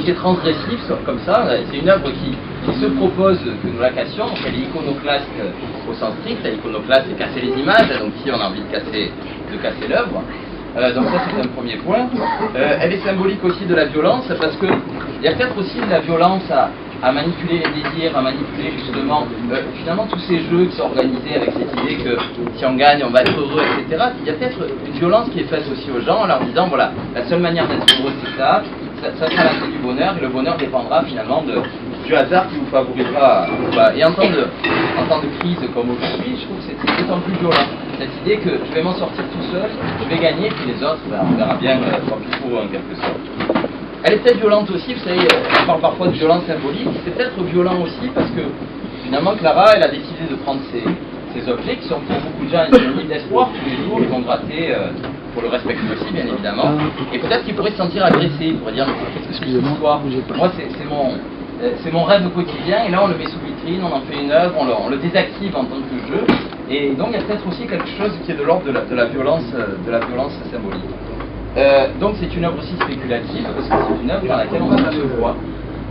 qui est transgressif, comme ça. C'est une œuvre qui se propose que nous la cassions. Donc elle est iconoclaste au sens strict. L'iconoclaste, c'est casser les images. Donc ici, on a envie de casser l'œuvre. Donc ça, c'est un premier point. Elle est symbolique aussi de la violence, parce que il y a peut-être aussi de la violence à manipuler les désirs, à manipuler justement finalement tous ces jeux qui sont organisés avec cette idée que si on gagne, on va être heureux, etc. Il y a peut-être une violence qui est faite aussi aux gens en leur disant, voilà, la seule manière d'être heureux, c'est ça sera la clé du bonheur, et le bonheur dépendra finalement du hasard qui vous favorisera. Et en temps de crise comme aujourd'hui, je trouve que c'est d'autant plus violent. Cette idée que je vais m'en sortir tout seul, je vais gagner, puis les autres, on verra bien tant pis pour eux en quelque sorte. Elle est peut-être violente aussi, vous savez, on parle parfois de violence symbolique, c'est peut-être violent aussi parce que finalement Clara, elle a décidé de prendre ces objets qui sont pour beaucoup de gens une île d'espoir, tous les jours ils vont gratter pour le respecter aussi bien évidemment, et peut-être qu'ils pourraient se sentir agressés, ils pourraient dire mais qu'est-ce que c'est cette histoire, moi c'est mon rêve quotidien, et là on le met sous vitrine, on en fait une œuvre, on le désactive en tant que jeu, et donc il y a peut-être aussi quelque chose qui est de l'ordre de la violence symbolique. Donc c'est une œuvre aussi spéculative, parce que c'est une œuvre dans laquelle on se voit.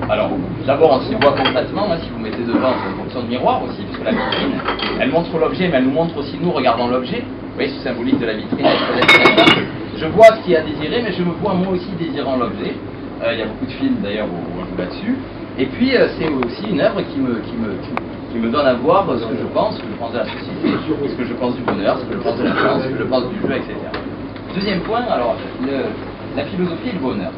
Alors, d'abord on se voit concrètement, si vous mettez devant, c'est une fonction de miroir aussi, puisque la vitrine, elle montre l'objet, mais elle nous montre aussi nous regardant l'objet. Vous voyez, ce symbolique de la vitrine, je vois ce qu'il y a à désirer, mais je me vois moi aussi désirant l'objet. Il y a beaucoup de films d'ailleurs où on joue là-dessus. Et puis c'est aussi une œuvre qui me donne à voir ce que je pense de la société, ce que je pense du bonheur, ce que je pense de la chance, ce que je pense du jeu, etc. Deuxième point, alors, la philosophie et le bonheur.